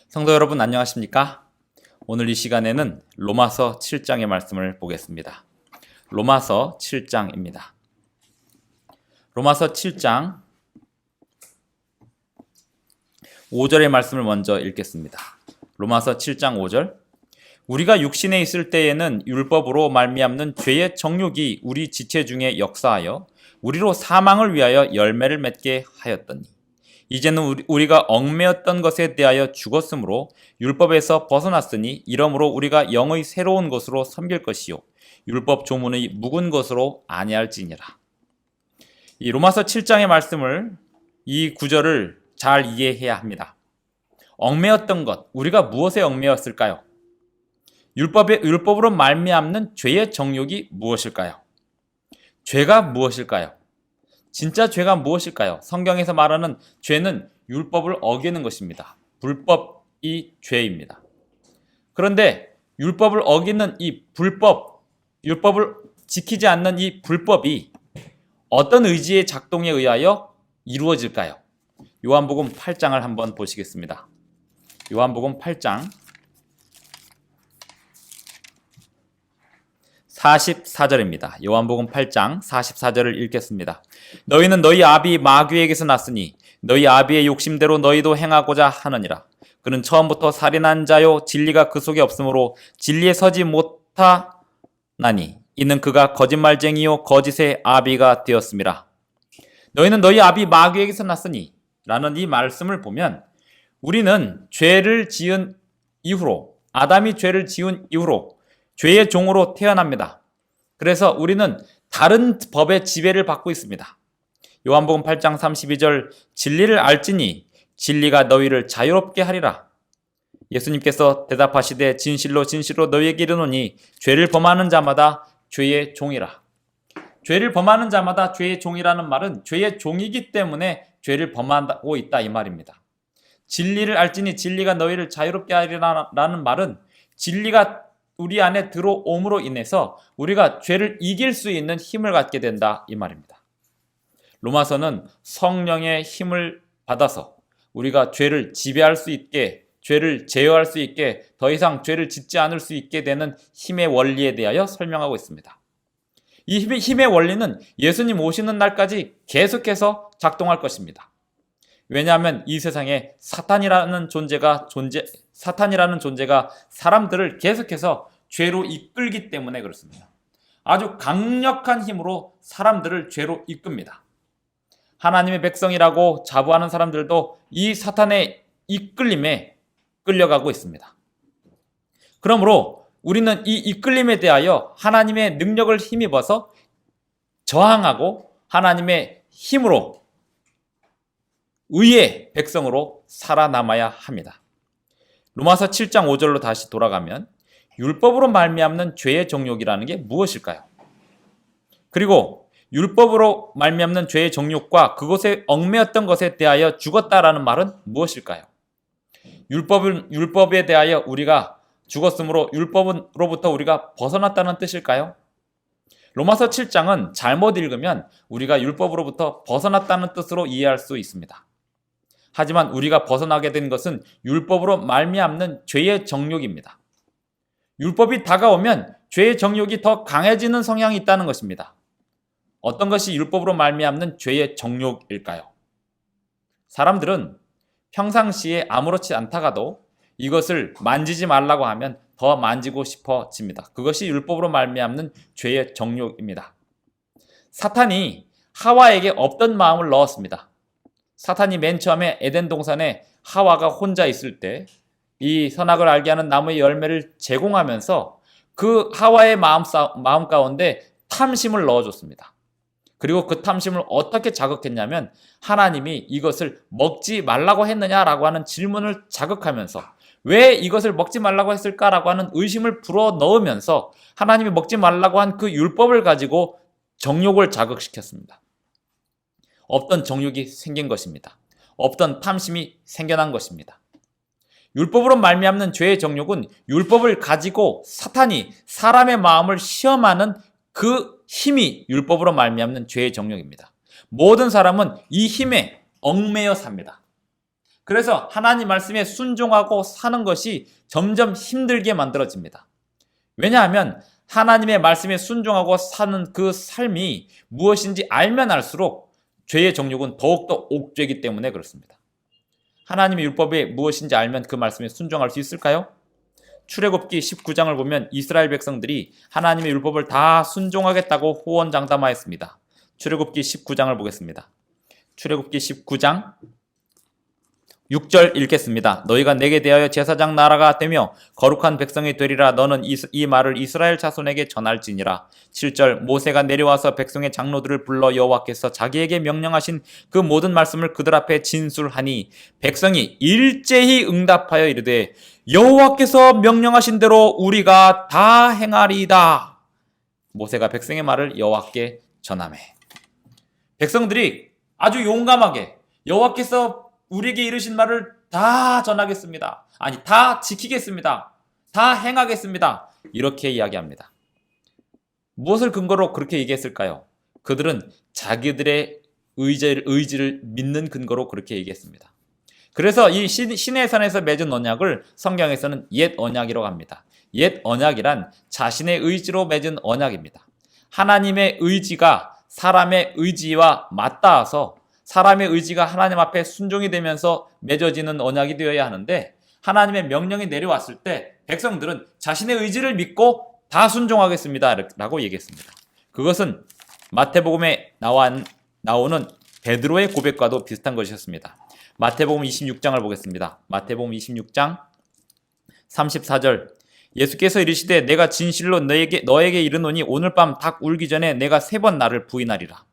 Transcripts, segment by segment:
성도 여러분 안녕하십니까? 오늘 이 시간에는 로마서 7장의 말씀을 보겠습니다. 로마서 7장입니다. 로마서 7장 5절의 말씀을 먼저 읽겠습니다. 로마서 7장 5절. 우리가 육신에 있을 때에는 율법으로 말미암는 죄의 정욕이 우리 지체 중에 역사하여 우리로 사망을 위하여 열매를 맺게 하였더니 이제는 우리가 얽매였던 것에 대하여 죽었으므로 율법에서 벗어났으니 이러므로 우리가 영의 새로운 것으로 섬길 것이요 율법 조문의 묵은 것으로 아니할지니라. 이 로마서 7장의 말씀을 이 구절을 잘 이해해야 합니다. 얽매였던 것, 우리가 무엇에 얽매였을까요? 율법으로 말미암는 죄의 정욕이 무엇일까요? 죄가 무엇일까요? 진짜 죄가 무엇일까요? 성경에서 말하는 죄는 율법을 어기는 것입니다. 불법이 죄입니다. 그런데 율법을 어기는 이 율법을 지키지 않는 이 불법이 어떤 의지의 작동에 의하여 이루어질까요? 요한복음 8장을 한번 보시겠습니다. 요한복음 8장 44절입니다. 요한복음 8장 44절을 읽겠습니다. 너희는 너희 아비 마귀에게서 났으니 너희 아비의 욕심대로 너희도 행하고자 하느니라. 그는 처음부터 살인한 자요 진리가 그 속에 없으므로 진리에 서지 못하나니 이는 그가 거짓말쟁이요 거짓의 아비가 되었음이라. 너희는 너희 아비 마귀에게서 났으니 라는 이 말씀을 보면 우리는 죄를 지은 이후로 아담이 죄를 지은 이후로 죄의 종으로 태어납니다. 그래서 우리는 다른 법의 지배를 받고 있습니다. 요한복음 8장 32절 진리를 알지니 진리가 너희를 자유롭게 하리라. 예수님께서 대답하시되 진실로 진실로 너희에게 이르노니 죄를 범하는 자마다 죄의 종이라. 죄를 범하는 자마다 죄의 종이라는 말은 죄의 종이기 때문에 죄를 범하고 있다 이 말입니다. 진리를 알지니 진리가 너희를 자유롭게 하리라는 말은 진리가 우리 안에 들어옴으로 인해서 우리가 죄를 이길 수 있는 힘을 갖게 된다 이 말입니다. 로마서는 성령의 힘을 받아서 우리가 죄를 지배할 수 있게, 죄를 제어할 수 있게, 더 이상 죄를 짓지 않을 수 있게 되는 힘의 원리에 대하여 설명하고 있습니다. 이 힘의 원리는 예수님 오시는 날까지 계속해서 작동할 것입니다. 왜냐하면 이 세상에 사탄이라는 존재가 사람들을 계속해서 죄로 이끌기 때문에 그렇습니다. 아주 강력한 힘으로 사람들을 죄로 이끕니다. 하나님의 백성이라고 자부하는 사람들도 이 사탄의 이끌림에 끌려가고 있습니다. 그러므로 우리는 이 이끌림에 대하여 하나님의 능력을 힘입어서 저항하고 하나님의 힘으로 의의 백성으로 살아남아야 합니다. 로마서 7장 5절로 다시 돌아가면 율법으로 말미암는 죄의 정욕이라는 게 무엇일까요? 그리고 율법으로 말미암는 죄의 정욕과 그것에 얽매였던 것에 대하여 죽었다라는 말은 무엇일까요? 율법에 대하여 우리가 죽었으므로 율법으로부터 우리가 벗어났다는 뜻일까요? 로마서 7장은 잘못 읽으면 우리가 율법으로부터 벗어났다는 뜻으로 이해할 수 있습니다. 하지만 우리가 벗어나게 된 것은 율법으로 말미암는 죄의 정욕입니다. 율법이 다가오면 죄의 정욕이 더 강해지는 성향이 있다는 것입니다. 어떤 것이 율법으로 말미암는 죄의 정욕일까요? 사람들은 평상시에 아무렇지 않다가도 이것을 만지지 말라고 하면 더 만지고 싶어집니다. 그것이 율법으로 말미암는 죄의 정욕입니다. 사탄이 하와에게 없던 마음을 넣었습니다. 사탄이 맨 처음에 에덴 동산에 하와가 혼자 있을 때 이 선악을 알게 하는 나무의 열매를 제공하면서 그 하와의 마음 가운데 탐심을 넣어줬습니다. 그리고 그 탐심을 어떻게 자극했냐면 하나님이 이것을 먹지 말라고 했느냐라고 하는 질문을 자극하면서 왜 이것을 먹지 말라고 했을까라고 하는 의심을 불어넣으면서 하나님이 먹지 말라고 한 그 율법을 가지고 정욕을 자극시켰습니다. 없던 정욕이 생긴 것입니다. 없던 탐심이 생겨난 것입니다. 율법으로 말미암는 죄의 정욕은 율법을 가지고 사탄이 사람의 마음을 시험하는 그 힘이 율법으로 말미암는 죄의 정욕입니다. 모든 사람은 이 힘에 얽매여 삽니다. 그래서 하나님 말씀에 순종하고 사는 것이 점점 힘들게 만들어집니다. 왜냐하면 하나님의 말씀에 순종하고 사는 그 삶이 무엇인지 알면 알수록 죄의 정욕은 더욱더 옥죄이기 때문에 그렇습니다. 하나님의 율법이 무엇인지 알면 그 말씀에 순종할 수 있을까요? 출애굽기 19장을 보면 이스라엘 백성들이 하나님의 율법을 다 순종하겠다고 호언장담하였습니다. 출애굽기 19장을 보겠습니다. 출애굽기 19장 6절 읽겠습니다. 너희가 내게 대하여 제사장 나라가 되며 거룩한 백성이 되리라. 너는 이 말을 이스라엘 자손에게 전할지니라. 7절 모세가 내려와서 백성의 장로들을 불러 여호와께서 자기에게 명령하신 그 모든 말씀을 그들 앞에 진술하니 백성이 일제히 응답하여 이르되 여호와께서 명령하신 대로 우리가 다 행하리이다. 모세가 백성의 말을 여호와께 전하매 백성들이 아주 용감하게 여호와께서 우리에게 이르신 말을 다 전하겠습니다. 아니, 다 지키겠습니다. 다 행하겠습니다. 이렇게 이야기합니다. 무엇을 근거로 그렇게 얘기했을까요? 그들은 자기들의 의지를 믿는 근거로 그렇게 얘기했습니다. 그래서 이 신의 산에서 맺은 언약을 성경에서는 옛 언약이라고 합니다. 옛 언약이란 자신의 의지로 맺은 언약입니다. 하나님의 의지가 사람의 의지와 맞닿아서 사람의 의지가 하나님 앞에 순종이 되면서 맺어지는 언약이 되어야 하는데 하나님의 명령이 내려왔을 때 백성들은 자신의 의지를 믿고 다 순종하겠습니다 라고 얘기했습니다. 그것은 마태복음에 나오는 베드로의 고백과도 비슷한 것이었습니다. 마태복음 26장을 보겠습니다. 마태복음 26장 34절 예수께서 이르시되 내가 진실로 너에게 이르노니 오늘 밤 닭 울기 전에 내가 3번 나를 부인하리라.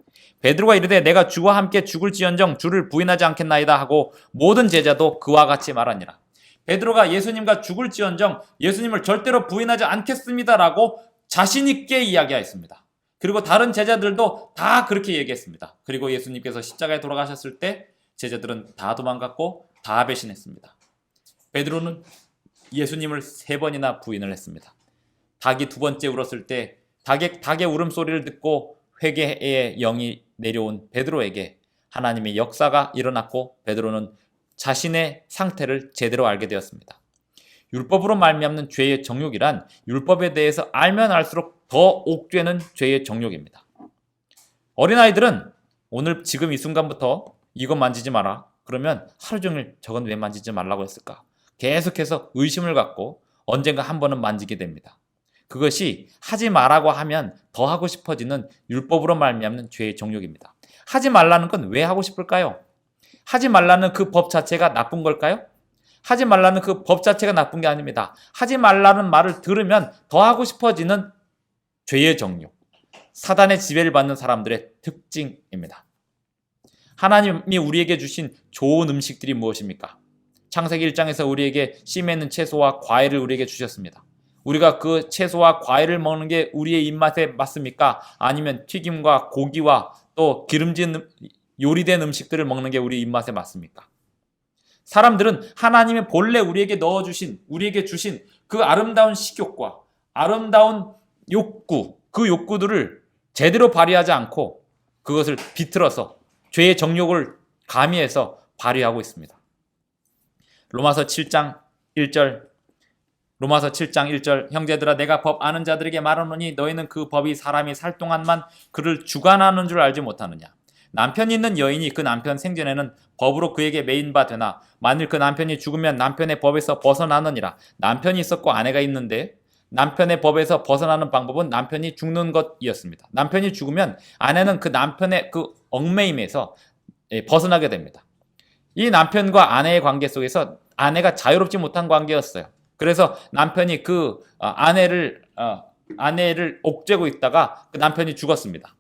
베드로가 이르되 내가 주와 함께 죽을지언정 주를 부인하지 않겠나이다 하고 모든 제자도 그와 같이 말하니라. 베드로가 예수님과 죽을지언정 예수님을 절대로 부인하지 않겠습니다라고 자신 있게 이야기하였습니다. 그리고 다른 제자들도 다 그렇게 얘기했습니다. 그리고 예수님께서 십자가에 돌아가셨을 때 제자들은 다 도망갔고 다 배신했습니다. 베드로는 예수님을 3번이나 부인을 했습니다. 닭이 2번째 울었을 때 닭의 울음소리를 듣고 회개의 영이 내려온 베드로에게 하나님의 역사가 일어났고 베드로는 자신의 상태를 제대로 알게 되었습니다. 율법으로 말미암는 죄의 정욕이란 율법에 대해서 알면 알수록 더 옥죄는 죄의 정욕입니다. 어린아이들은 오늘 지금 이 순간부터 이거 만지지 마라. 그러면 하루 종일 저건 왜 만지지 말라고 했을까? 계속해서 의심을 갖고 언젠가 한 번은 만지게 됩니다. 그것이 하지 말라고 하면 더 하고 싶어지는 율법으로 말미암는 죄의 정욕입니다. 하지 말라는 건 왜 하고 싶을까요? 하지 말라는 그 법 자체가 나쁜 걸까요? 하지 말라는 그 법 자체가 나쁜 게 아닙니다. 하지 말라는 말을 들으면 더 하고 싶어지는 죄의 정욕, 사단의 지배를 받는 사람들의 특징입니다. 하나님이 우리에게 주신 좋은 음식들이 무엇입니까? 창세기 1장에서 우리에게 씨 맺는 채소와 과일을 우리에게 주셨습니다. 우리가 그 채소와 과일을 먹는 게 우리의 입맛에 맞습니까? 아니면 튀김과 고기와 또 기름진 요리된 음식들을 먹는 게 우리 입맛에 맞습니까? 사람들은 하나님의 본래 우리에게 주신 그 아름다운 식욕과 아름다운 욕구, 그 욕구들을 제대로 발휘하지 않고 그것을 비틀어서 죄의 정욕을 가미해서 발휘하고 있습니다. 로마서 7장 1절 형제들아 내가 법 아는 자들에게 말하노니 너희는 그 법이 사람이 살 동안만 그를 주관하는 줄 알지 못하느냐. 남편이 있는 여인이 그 남편 생전에는 법으로 그에게 매인 바 되나 만일 그 남편이 죽으면 남편의 법에서 벗어나느니라. 남편이 있었고 아내가 있는데 남편의 법에서 벗어나는 방법은 남편이 죽는 것이었습니다. 남편이 죽으면 아내는 그 남편의 그 얽매임에서 벗어나게 됩니다. 이 남편과 아내의 관계 속에서 아내가 자유롭지 못한 관계였어요. 그래서 남편이 그 아내를 옥죄고 있다가 그 남편이 죽었습니다.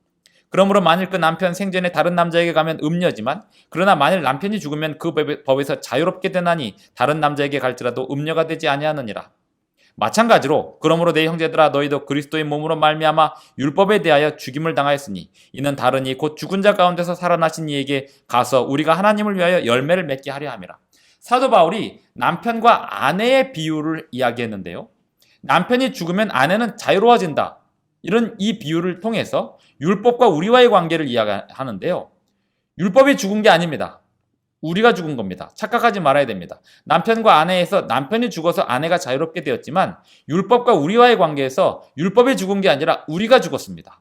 그러므로 만일 그 남편 생전에 다른 남자에게 가면 음녀지만 그러나 만일 남편이 죽으면 그 법에서 자유롭게 되나니 다른 남자에게 갈지라도 음녀가 되지 아니하느니라. 마찬가지로 그러므로 내 형제들아 너희도 그리스도의 몸으로 말미암아 율법에 대하여 죽임을 당하였으니 이는 다르니 곧 죽은 자 가운데서 살아나신 이에게 가서 우리가 하나님을 위하여 열매를 맺게 하려 함이라. 사도 바울이 남편과 아내의 비유를 이야기했는데요. 남편이 죽으면 아내는 자유로워진다. 이런 이 비유를 통해서 율법과 우리와의 관계를 이야기하는데요. 율법이 죽은 게 아닙니다. 우리가 죽은 겁니다. 착각하지 말아야 됩니다. 남편과 아내에서 남편이 죽어서 아내가 자유롭게 되었지만 율법과 우리와의 관계에서 율법이 죽은 게 아니라 우리가 죽었습니다.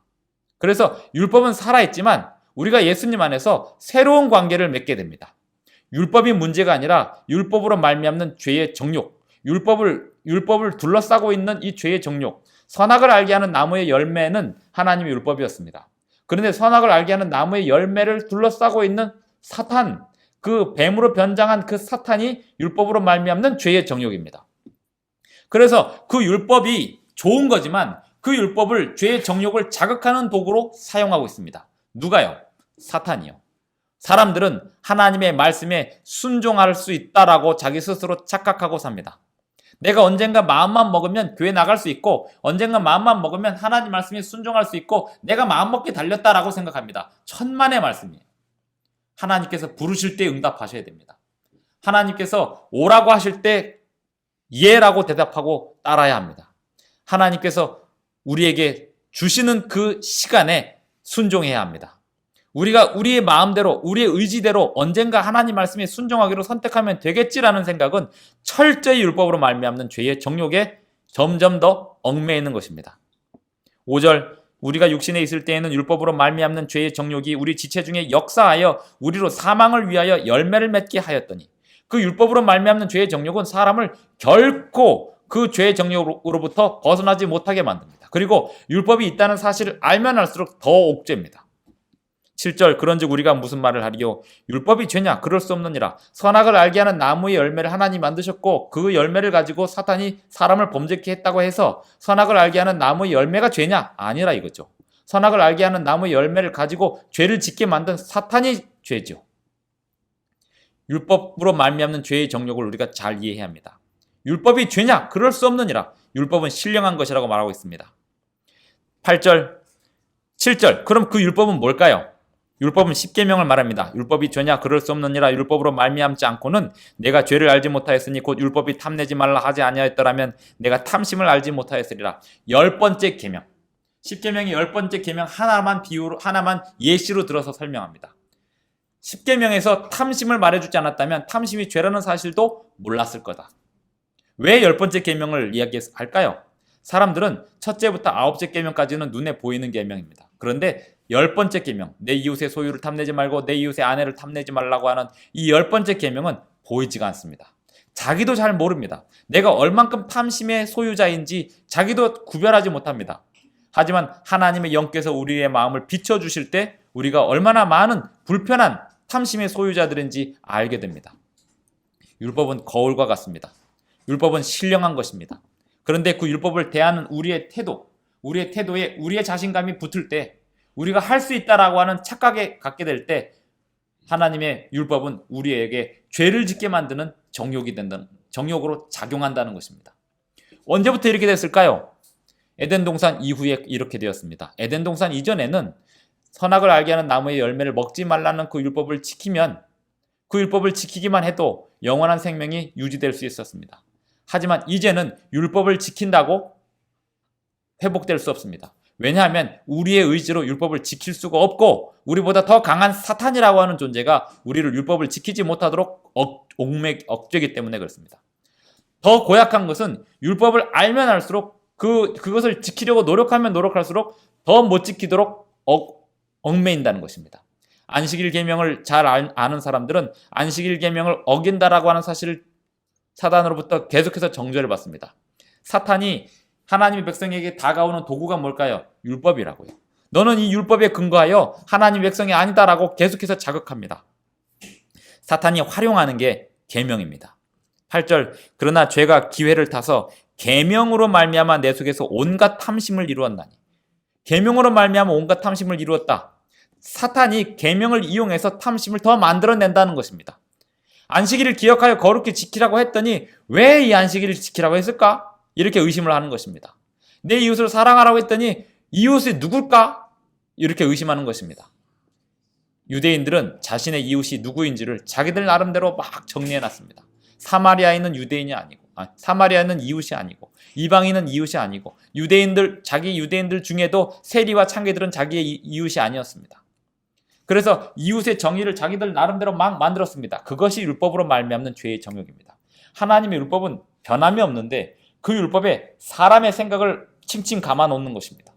그래서 율법은 살아있지만 우리가 예수님 안에서 새로운 관계를 맺게 됩니다. 율법이 문제가 아니라 율법으로 말미암는 죄의 정욕, 율법을 둘러싸고 있는 이 죄의 정욕, 선악을 알게 하는 나무의 열매는 하나님의 율법이었습니다. 그런데 선악을 알게 하는 나무의 열매를 둘러싸고 있는 사탄, 그 뱀으로 변장한 그 사탄이 율법으로 말미암는 죄의 정욕입니다. 그래서 그 율법이 좋은 거지만 그 율법을 죄의 정욕을 자극하는 도구로 사용하고 있습니다. 누가요? 사탄이요. 사람들은 하나님의 말씀에 순종할 수 있다라고 자기 스스로 착각하고 삽니다. 내가 언젠가 마음만 먹으면 교회 나갈 수 있고 언젠가 마음만 먹으면 하나님 말씀에 순종할 수 있고 내가 마음먹게 달렸다라고 생각합니다. 천만의 말씀이에요. 하나님께서 부르실 때 응답하셔야 됩니다. 하나님께서 오라고 하실 때 예라고 대답하고 따라야 합니다. 하나님께서 우리에게 주시는 그 시간에 순종해야 합니다. 우리가 우리의 마음대로 우리의 의지대로 언젠가 하나님 말씀에 순종하기로 선택하면 되겠지라는 생각은 철저히 율법으로 말미암는 죄의 정욕에 점점 더 얽매이는 것입니다. 5절 우리가 육신에 있을 때에는 율법으로 말미암는 죄의 정욕이 우리 지체 중에 역사하여 우리로 사망을 위하여 열매를 맺게 하였더니 그 율법으로 말미암는 죄의 정욕은 사람을 결코 그 죄의 정욕으로부터 벗어나지 못하게 만듭니다. 그리고 율법이 있다는 사실을 알면 알수록 더 옥죄입니다. 7절 그런즉 우리가 무슨 말을 하리요 율법이 죄냐 그럴 수 없느니라 선악을 알게 하는 나무의 열매를 하나님이 만드셨고 그 열매를 가지고 사탄이 사람을 범죄케 했다고 해서 선악을 알게 하는 나무의 열매가 죄냐 아니라 이거죠. 선악을 알게 하는 나무의 열매를 가지고 죄를 짓게 만든 사탄이 죄죠. 율법으로 말미암는 죄의 정욕을 우리가 잘 이해해야 합니다. 율법이 죄냐 그럴 수 없느니라 율법은 신령한 것이라고 말하고 있습니다. 8절 7절 그럼 그 율법은 뭘까요? 율법은 십계명을 말합니다. 율법이 죄냐 그럴 수 없느니라 율법으로 말미암지 않고는 내가 죄를 알지 못하였으니 곧 율법이 탐내지 말라 하지 아니하였더라면 내가 탐심을 알지 못하였으리라. 10번째 계명. 십계명의 10번째 계명 하나만 예시로 들어서 설명합니다. 십계명에서 탐심을 말해주지 않았다면 탐심이 죄라는 사실도 몰랐을 거다. 왜 10번째 계명을 이야기할까요? 사람들은 첫째부터 9째 계명까지는 눈에 보이는 계명입니다. 그런데 10번째 계명, 내 이웃의 소유를 탐내지 말고 내 이웃의 아내를 탐내지 말라고 하는 이 10번째 계명은 보이지가 않습니다. 자기도 잘 모릅니다. 내가 얼만큼 탐심의 소유자인지 자기도 구별하지 못합니다. 하지만 하나님의 영께서 우리의 마음을 비춰주실 때 우리가 얼마나 많은 불편한 탐심의 소유자들인지 알게 됩니다. 율법은 거울과 같습니다. 율법은 신령한 것입니다. 그런데 그 율법을 대하는 우리의 태도에 우리의 자신감이 붙을 때 우리가 할 수 있다라고 하는 착각에 갖게 될 때 하나님의 율법은 우리에게 죄를 짓게 만드는 정욕으로 작용한다는 것입니다. 언제부터 이렇게 됐을까요? 에덴 동산 이후에 이렇게 되었습니다. 에덴 동산 이전에는 선악을 알게 하는 나무의 열매를 먹지 말라는 그 율법을 지키면 그 율법을 지키기만 해도 영원한 생명이 유지될 수 있었습니다. 하지만 이제는 율법을 지킨다고 회복될 수 없습니다. 왜냐하면 우리의 의지로 율법을 지킬 수가 없고 우리보다 더 강한 사탄이라고 하는 존재가 우리를 율법을 지키지 못하도록 억제기 때문에 그렇습니다. 더 고약한 것은 율법을 알면 알수록 그것을 지키려고 노력하면 노력할수록 더 못 지키도록 얽매인다는 것입니다. 안식일 계명을 잘 아는 사람들은 안식일 계명을 어긴다라고 하는 사실을 사단으로부터 계속해서 정죄를 받습니다. 사탄이 하나님의 백성에게 다가오는 도구가 뭘까요? 율법이라고요. 너는 이 율법에 근거하여 하나님의 백성이 아니다라고 계속해서 자극합니다. 사탄이 활용하는 게 계명입니다. 8절 그러나 죄가 기회를 타서 계명으로 말미암아 내 속에서 온갖 탐심을 이루었나니 계명으로 말미암아 온갖 탐심을 이루었다. 사탄이 계명을 이용해서 탐심을 더 만들어낸다는 것입니다. 안식일을 기억하여 거룩히 지키라고 했더니 왜 이 안식일을 지키라고 했을까? 이렇게 의심을 하는 것입니다. 내 이웃을 사랑하라고 했더니 이웃이 누굴까? 이렇게 의심하는 것입니다. 유대인들은 자신의 이웃이 누구인지를 자기들 나름대로 막 정리해놨습니다. 사마리아인은 사마리아는 이웃이 아니고 이방인은 이웃이 아니고 자기 유대인들 중에도 세리와 창기들은 자기의 이웃이 아니었습니다. 그래서 이웃의 정의를 자기들 나름대로 막 만들었습니다. 그것이 율법으로 말미암는 죄의 정욕입니다. 하나님의 율법은 변함이 없는데 그 율법에 사람의 생각을 칭칭 감아 놓는 것입니다.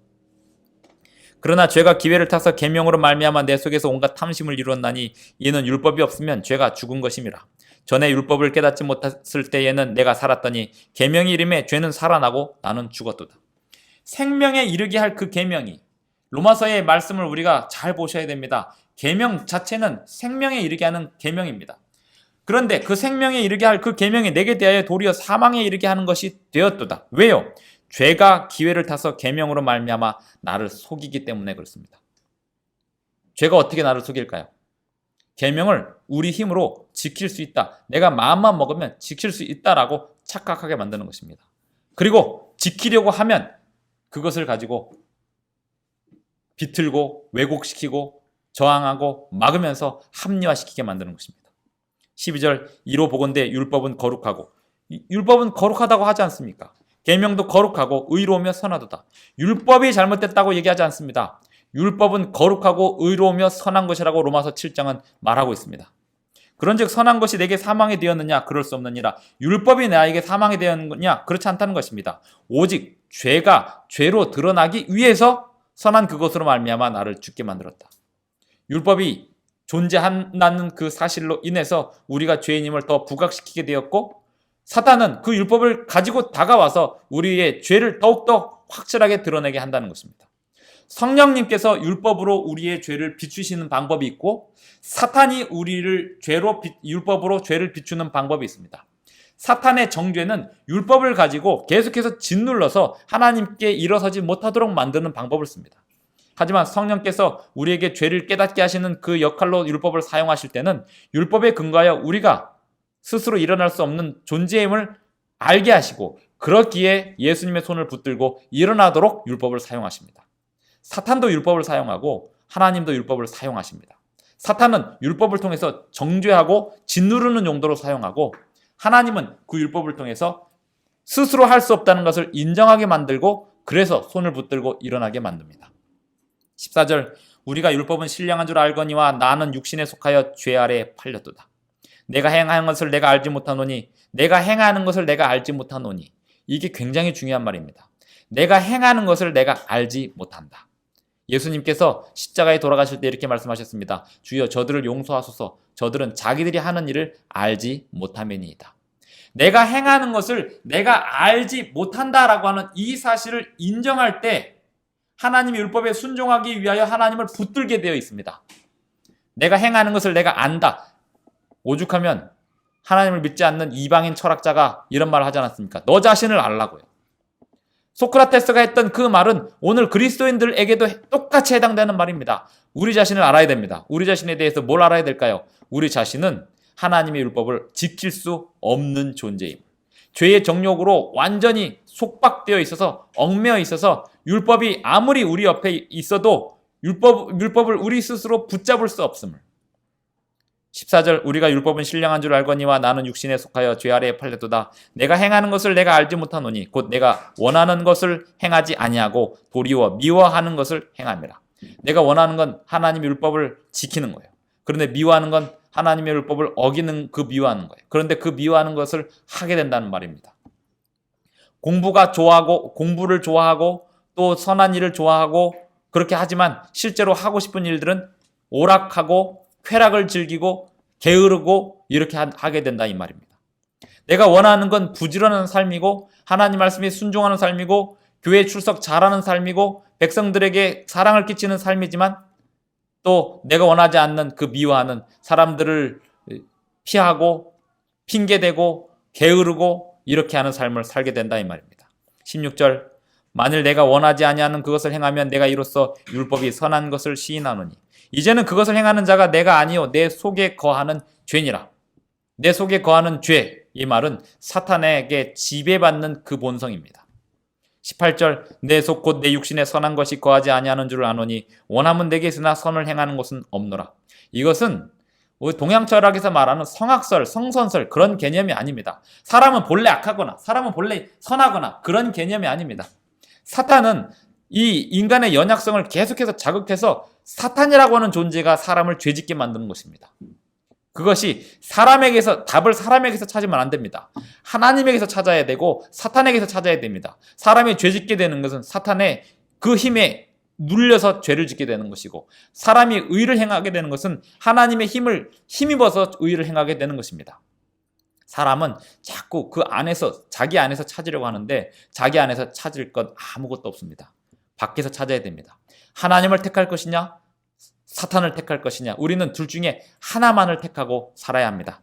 그러나 죄가 기회를 타서 계명으로 말미암아 내 속에서 온갖 탐심을 이루었나니 이는 율법이 없으면 죄가 죽은 것임이라. 전에 율법을 깨닫지 못했을 때에는 내가 살았더니 계명이 이름에 죄는 살아나고 나는 죽었도다. 생명에 이르게 할 그 계명이, 로마서의 말씀을 우리가 잘 보셔야 됩니다. 계명 자체는 생명에 이르게 하는 계명입니다. 그런데 그 생명에 이르게 할 그 계명이 내게 대하여 도리어 사망에 이르게 하는 것이 되었도다. 왜요? 죄가 기회를 타서 계명으로 말미암아 나를 속이기 때문에 그렇습니다. 죄가 어떻게 나를 속일까요? 계명을 우리 힘으로 지킬 수 있다. 내가 마음만 먹으면 지킬 수 있다라고 착각하게 만드는 것입니다. 그리고 지키려고 하면 그것을 가지고 비틀고 왜곡시키고 저항하고 막으면서 합리화시키게 만드는 것입니다. 12절 이로 보건대 율법은 거룩하고, 율법은 거룩하다고 하지 않습니까? 계명도 거룩하고 의로우며 선하도다. 율법이 잘못됐다고 얘기하지 않습니다. 율법은 거룩하고 의로우며 선한 것이라고 로마서 7장은 말하고 있습니다. 그런즉 선한 것이 내게 사망이 되었느냐? 그럴 수 없느니라. 율법이 나에게 사망이 되었느냐? 그렇지 않다는 것입니다. 오직 죄가 죄로 드러나기 위해서 선한 그것으로 말미암아 나를 죽게 만들었다. 율법이 존재한다는 그 사실로 인해서 우리가 죄인임을 더 부각시키게 되었고, 사탄은 그 율법을 가지고 다가와서 우리의 죄를 더욱더 확실하게 드러내게 한다는 것입니다. 성령님께서 율법으로 우리의 죄를 비추시는 방법이 있고, 사탄이 우리를 율법으로 죄를 비추는 방법이 있습니다. 사탄의 정죄는 율법을 가지고 계속해서 짓눌러서 하나님께 일어서지 못하도록 만드는 방법을 씁니다. 하지만 성령께서 우리에게 죄를 깨닫게 하시는 그 역할로 율법을 사용하실 때는 율법에 근거하여 우리가 스스로 일어날 수 없는 존재임을 알게 하시고, 그렇기에 예수님의 손을 붙들고 일어나도록 율법을 사용하십니다. 사탄도 율법을 사용하고 하나님도 율법을 사용하십니다. 사탄은 율법을 통해서 정죄하고 짓누르는 용도로 사용하고, 하나님은 그 율법을 통해서 스스로 할 수 없다는 것을 인정하게 만들고, 그래서 손을 붙들고 일어나게 만듭니다. 14절 우리가 율법은 신령한 줄 알거니와 나는 육신에 속하여 죄 아래에 팔렸도다. 내가 행하는 것을 내가 알지 못하노니, 내가 행하는 것을 내가 알지 못하노니. 이게 굉장히 중요한 말입니다. 내가 행하는 것을 내가 알지 못한다. 예수님께서 십자가에 돌아가실 때 이렇게 말씀하셨습니다. 주여 저들을 용서하소서. 저들은 자기들이 하는 일을 알지 못함이니이다. 내가 행하는 것을 내가 알지 못한다라고 하는 이 사실을 인정할 때 하나님의 율법에 순종하기 위하여 하나님을 붙들게 되어 있습니다. 내가 행하는 것을 내가 안다. 오죽하면 하나님을 믿지 않는 이방인 철학자가 이런 말을 하지 않았습니까? 너 자신을 알라고요. 소크라테스가 했던 그 말은 오늘 그리스도인들에게도 똑같이 해당되는 말입니다. 우리 자신을 알아야 됩니다. 우리 자신에 대해서 뭘 알아야 될까요? 우리 자신은 하나님의 율법을 지킬 수 없는 존재임. 죄의 정욕으로 완전히 속박되어 있어서, 얽매여 있어서 율법이 아무리 우리 옆에 있어도 율법을 우리 스스로 붙잡을 수 없음을. 14절 우리가 율법은 신령한 줄 알거니와 나는 육신에 속하여 죄 아래에 팔렸도다. 내가 행하는 것을 내가 알지 못하노니 곧 내가 원하는 것을 행하지 아니하고 도리어 미워하는 것을 행함이라. 내가 원하는 건 하나님의 율법을 지키는 거예요. 그런데 미워하는 건 하나님의 율법을 어기는 그 미워하는 거예요. 그런데 그 미워하는 것을 하게 된다는 말입니다. 공부를 좋아하고 또 선한 일을 좋아하고 그렇게 하지만 실제로 하고 싶은 일들은 오락하고 쾌락을 즐기고 게으르고 이렇게 하게 된다 이 말입니다. 내가 원하는 건 부지런한 삶이고 하나님 말씀에 순종하는 삶이고 교회 출석 잘하는 삶이고 백성들에게 사랑을 끼치는 삶이지만 또 내가 원하지 않는 그 미워하는 사람들을 피하고 핑계대고 게으르고 이렇게 하는 삶을 살게 된다 이 말입니다. 16절 만일 내가 원하지 아니하는 그것을 행하면 내가 이로써 율법이 선한 것을 시인하노니 이제는 그것을 행하는 자가 내가 아니요 내 속에 거하는 죄니라. 내 속에 거하는 죄, 이 말은 사탄에게 지배받는 그 본성입니다. 18절 내 속 곧 내 육신에 선한 것이 거하지 아니하는 줄 아노니 원함은 내게 있으나 선을 행하는 것은 없노라. 이것은 동양 철학에서 말하는 성악설, 성선설 그런 개념이 아닙니다. 사람은 본래 악하거나 사람은 본래 선하거나 그런 개념이 아닙니다. 사탄은 이 인간의 연약성을 계속해서 자극해서 사탄이라고 하는 존재가 사람을 죄짓게 만드는 것입니다. 그것이 답을 사람에게서 찾으면 안 됩니다. 하나님에게서 찾아야 되고 사탄에게서 찾아야 됩니다. 사람이 죄짓게 되는 것은 사탄의 그 힘에 눌려서 죄를 짓게 되는 것이고, 사람이 의를 행하게 되는 것은 하나님의 힘을 힘입어서 의를 행하게 되는 것입니다. 사람은 자꾸 자기 안에서 찾으려고 하는데 자기 안에서 찾을 것 아무것도 없습니다. 밖에서 찾아야 됩니다. 하나님을 택할 것이냐, 사탄을 택할 것이냐, 우리는 둘 중에 하나만을 택하고 살아야 합니다.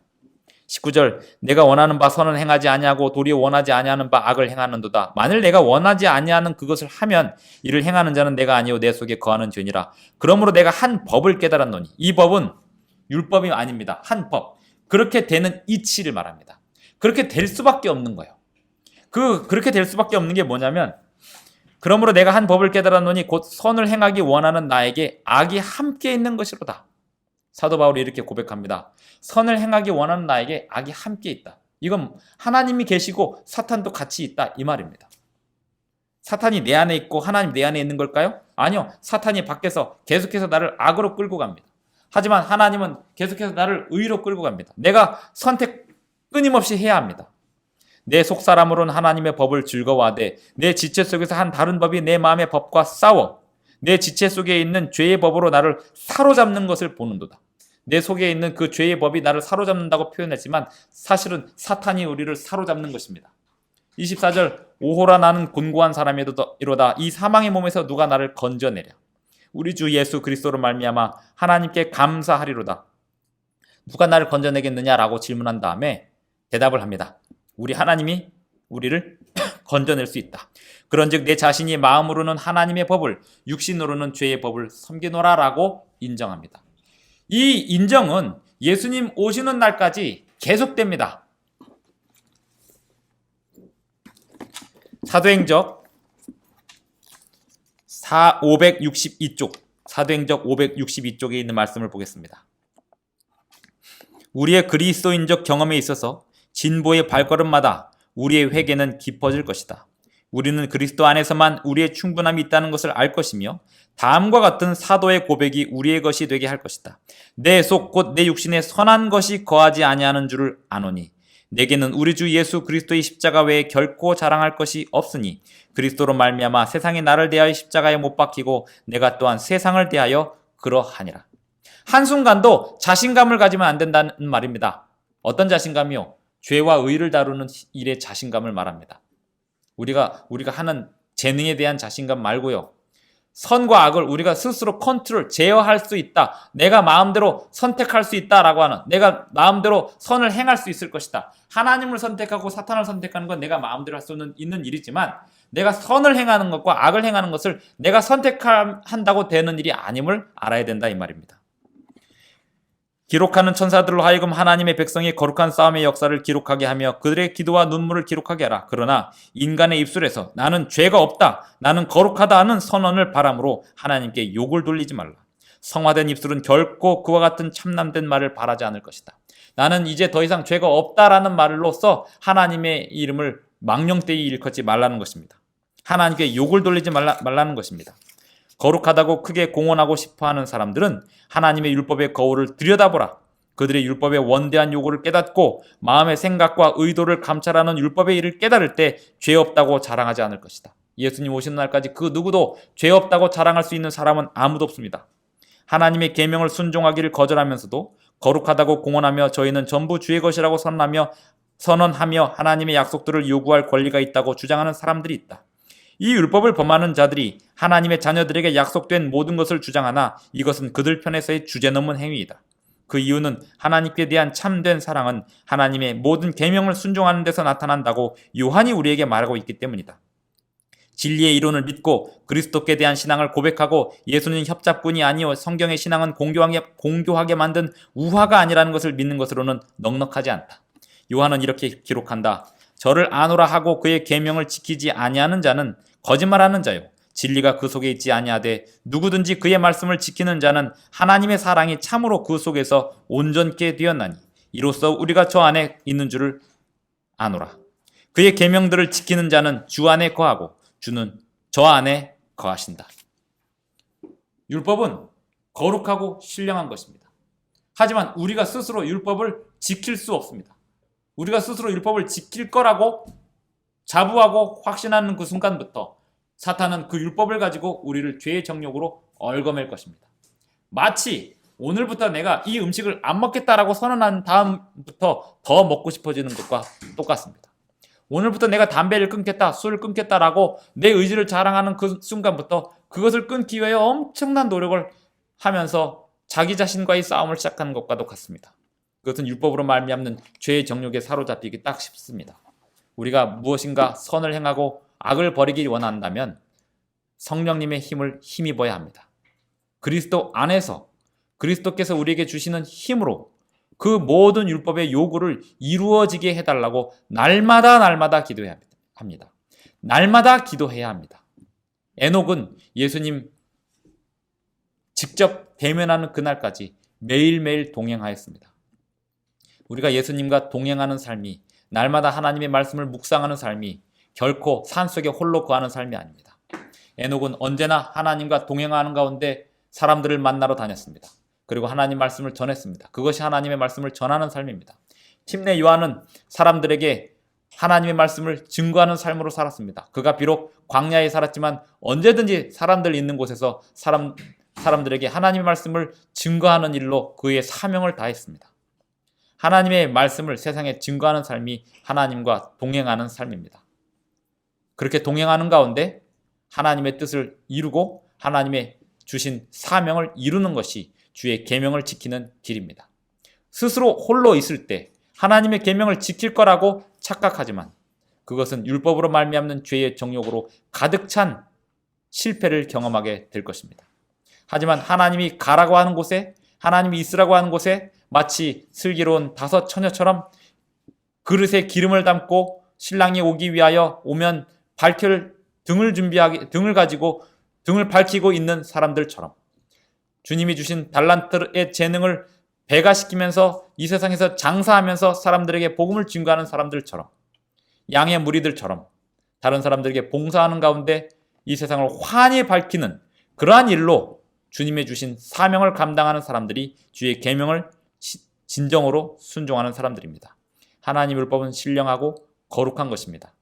19절, 내가 원하는 바 선은 행하지 아니하고 도리어 원하지 아니하는 바 악을 행하는도다. 만일 내가 원하지 아니하는 그것을 하면 이를 행하는 자는 내가 아니요 내 속에 거하는 죄니라. 그러므로 내가 한 법을 깨달았노니, 이 법은 율법이 아닙니다. 한 법, 그렇게 되는 이치를 말합니다. 그렇게 될 수밖에 없는 거예요. 그렇게 될 수밖에 없는 게 뭐냐면, 그러므로 내가 한 법을 깨달았노니 곧 선을 행하기 원하는 나에게 악이 함께 있는 것이로다. 사도 바울이 이렇게 고백합니다. 선을 행하기 원하는 나에게 악이 함께 있다. 이건 하나님이 계시고 사탄도 같이 있다, 이 말입니다. 사탄이 내 안에 있고 하나님 내 안에 있는 걸까요? 아니요. 사탄이 밖에서 계속해서 나를 악으로 끌고 갑니다. 하지만 하나님은 계속해서 나를 의로 끌고 갑니다. 내가 선택 끊임없이 해야 합니다. 내 속사람으로는 하나님의 법을 즐거워하되 내 지체 속에서 한 다른 법이 내 마음의 법과 싸워 내 지체 속에 있는 죄의 법으로 나를 사로잡는 것을 보는도다. 내 속에 있는 그 죄의 법이 나를 사로잡는다고 표현했지만 사실은 사탄이 우리를 사로잡는 것입니다. 24절, 오호라 나는 곤고한 사람이로다. 이 사망의 몸에서 누가 나를 건져내랴. 우리 주 예수 그리스도로 말미암아 하나님께 감사하리로다. 누가 나를 건져내겠느냐라고 질문한 다음에 대답을 합니다. 우리 하나님이 우리를 건져낼 수 있다. 그런즉 내 자신이 마음으로는 하나님의 법을, 육신으로는 죄의 법을 섬기노라라고 인정합니다. 이 인정은 예수님 오시는 날까지 계속됩니다. 사도행적 562쪽, 사도행적 562쪽에 있는 말씀을 보겠습니다. 우리의 그리스도인적 경험에 있어서 진보의 발걸음마다 우리의 회개는 깊어질 것이다. 우리는 그리스도 안에서만 우리의 충분함이 있다는 것을 알 것이며 다음과 같은 사도의 고백이 우리의 것이 되게 할 것이다. 내 속 곧 내 육신에 선한 것이 거하지 아니하는 줄을 아노니 내게는 우리 주 예수 그리스도의 십자가 외에 결코 자랑할 것이 없으니 그리스도로 말미암아 세상이 나를 대하여 십자가에 못 박히고 내가 또한 세상을 대하여 그러하니라. 한순간도 자신감을 가지면 안 된다는 말입니다. 어떤 자신감이요? 죄와 의를 다루는 일의 자신감을 말합니다. 우리가 하는 재능에 대한 자신감 말고요. 선과 악을 우리가 스스로 제어할 수 있다. 내가 마음대로 선택할 수 있다라고 하는, 내가 마음대로 선을 행할 수 있을 것이다. 하나님을 선택하고 사탄을 선택하는 건 내가 마음대로 할 수 있는 일이지만 내가 선을 행하는 것과 악을 행하는 것을 내가 선택한다고 되는 일이 아님을 알아야 된다, 이 말입니다. 기록하는 천사들로 하여금 하나님의 백성의 거룩한 싸움의 역사를 기록하게 하며 그들의 기도와 눈물을 기록하게 하라. 그러나 인간의 입술에서 나는 죄가 없다, 나는 거룩하다 하는 선언을 바람으로 하나님께 욕을 돌리지 말라. 성화된 입술은 결코 그와 같은 참남된 말을 바라지 않을 것이다. 나는 이제 더 이상 죄가 없다라는 말로써 하나님의 이름을 망령되이 일컫지 말라는 것입니다. 하나님께 욕을 돌리지 말라는 것입니다. 거룩하다고 크게 공언하고 싶어하는 사람들은 하나님의 율법의 거울을 들여다보라. 그들의 율법의 원대한 요구를 깨닫고 마음의 생각과 의도를 감찰하는 율법의 일을 깨달을 때 죄 없다고 자랑하지 않을 것이다. 예수님 오시는 날까지 그 누구도 죄 없다고 자랑할 수 있는 사람은 아무도 없습니다. 하나님의 계명을 순종하기를 거절하면서도 거룩하다고 공언하며 저희는 전부 주의 것이라고 선언하며 하나님의 약속들을 요구할 권리가 있다고 주장하는 사람들이 있다. 이 율법을 범하는 자들이 하나님의 자녀들에게 약속된 모든 것을 주장하나 이것은 그들 편에서의 주제넘은 행위이다. 그 이유는 하나님께 대한 참된 사랑은 하나님의 모든 계명을 순종하는 데서 나타난다고 요한이 우리에게 말하고 있기 때문이다. 진리의 이론을 믿고 그리스도께 대한 신앙을 고백하고 예수는 협잡꾼이 아니오 성경의 신앙은 공교하게 만든 우화가 아니라는 것을 믿는 것으로는 넉넉하지 않다. 요한은 이렇게 기록한다. 저를 아노라 하고 그의 계명을 지키지 아니하는 자는 거짓말하는 자요 진리가 그 속에 있지 아니하되 누구든지 그의 말씀을 지키는 자는 하나님의 사랑이 참으로 그 속에서 온전케 되었나니 이로써 우리가 저 안에 있는 줄을 아노라. 그의 계명들을 지키는 자는 주 안에 거하고 주는 저 안에 거하신다. 율법은 거룩하고 신령한 것입니다. 하지만 우리가 스스로 율법을 지킬 수 없습니다. 우리가 스스로 율법을 지킬 거라고 자부하고 확신하는 그 순간부터 사탄은 그 율법을 가지고 우리를 죄의 정욕으로 얽어맬 것입니다. 마치 오늘부터 내가 이 음식을 안 먹겠다라고 선언한 다음부터 더 먹고 싶어지는 것과 똑같습니다. 오늘부터 내가 담배를 끊겠다, 술을 끊겠다라고 내 의지를 자랑하는 그 순간부터 그것을 끊기 위해 엄청난 노력을 하면서 자기 자신과의 싸움을 시작하는 것과도 같습니다. 그것은 율법으로 말미암는 죄의 정욕에 사로잡히기 딱 쉽습니다. 우리가 무엇인가 선을 행하고 악을 버리기 원한다면 성령님의 힘을 힘입어야 합니다. 그리스도 안에서 그리스도께서 우리에게 주시는 힘으로 그 모든 율법의 요구를 이루어지게 해달라고 날마다 기도해야 합니다. 날마다 기도해야 합니다. 에녹은 예수님 직접 대면하는 그날까지 매일매일 동행하였습니다. 우리가 예수님과 동행하는 삶이, 날마다 하나님의 말씀을 묵상하는 삶이 결코 산속에 홀로 거하는 삶이 아닙니다. 에녹은 언제나 하나님과 동행하는 가운데 사람들을 만나러 다녔습니다. 그리고 하나님 말씀을 전했습니다. 그것이 하나님의 말씀을 전하는 삶입니다. 팀내 요한은 사람들에게 하나님의 말씀을 증거하는 삶으로 살았습니다. 그가 비록 광야에 살았지만 언제든지 사람들 있는 곳에서 사람들에게 하나님의 말씀을 증거하는 일로 그의 사명을 다했습니다. 하나님의 말씀을 세상에 증거하는 삶이 하나님과 동행하는 삶입니다. 그렇게 동행하는 가운데 하나님의 뜻을 이루고 하나님의 주신 사명을 이루는 것이 주의 계명을 지키는 길입니다. 스스로 홀로 있을 때 하나님의 계명을 지킬 거라고 착각하지만 그것은 율법으로 말미암는 죄의 정욕으로 가득 찬 실패를 경험하게 될 것입니다. 하지만 하나님이 가라고 하는 곳에, 하나님이 있으라고 하는 곳에 마치 슬기로운 다섯 처녀처럼 그릇에 기름을 담고 신랑이 오기 위하여 오면 밝힐 등을 가지고 등을 밝히고 있는 사람들처럼 주님이 주신 달란트의 재능을 배가시키면서 이 세상에서 장사하면서 사람들에게 복음을 증거하는 사람들처럼, 양의 무리들처럼 다른 사람들에게 봉사하는 가운데 이 세상을 환히 밝히는 그러한 일로 주님의 주신 사명을 감당하는 사람들이 주의 계명을 진정으로 순종하는 사람들입니다. 하나님 율법은 신령하고 거룩한 것입니다.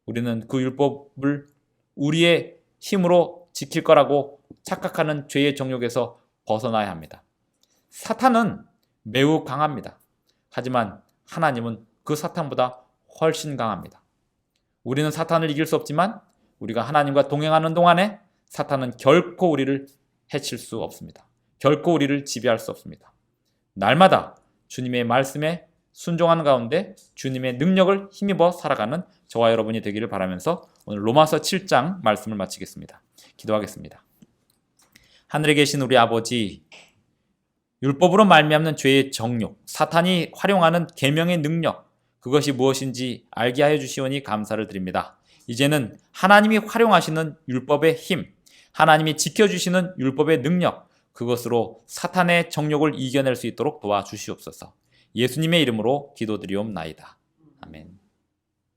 우리는 그 율법을 우리의 힘으로 지킬 거라고 착각하는 죄의 정욕에서 벗어나야 합니다. 사탄은 매우 강합니다. 하지만 하나님은 그 사탄보다 훨씬 강합니다. 우리는 사탄을 이길 수 없지만 우리가 하나님과 동행하는 동안에 사탄은 결코 우리를 해칠 수 없습니다. 결코 우리를 지배할 수 없습니다. 날마다 주님의 말씀에 순종하는 가운데 주님의 능력을 힘입어 살아가는 저와 여러분이 되기를 바라면서 오늘 로마서 7장 말씀을 마치겠습니다. 기도하겠습니다. 하늘에 계신 우리 아버지, 율법으로 말미암는 죄의 정욕, 사탄이 활용하는 계명의 능력, 그것이 무엇인지 알게 하여 주시오니 감사를 드립니다. 이제는 하나님이 활용하시는 율법의 힘, 하나님이 지켜주시는 율법의 능력, 그것으로 사탄의 정욕을 이겨낼 수 있도록 도와주시옵소서. 예수님의 이름으로 기도드리옵나이다. 아멘.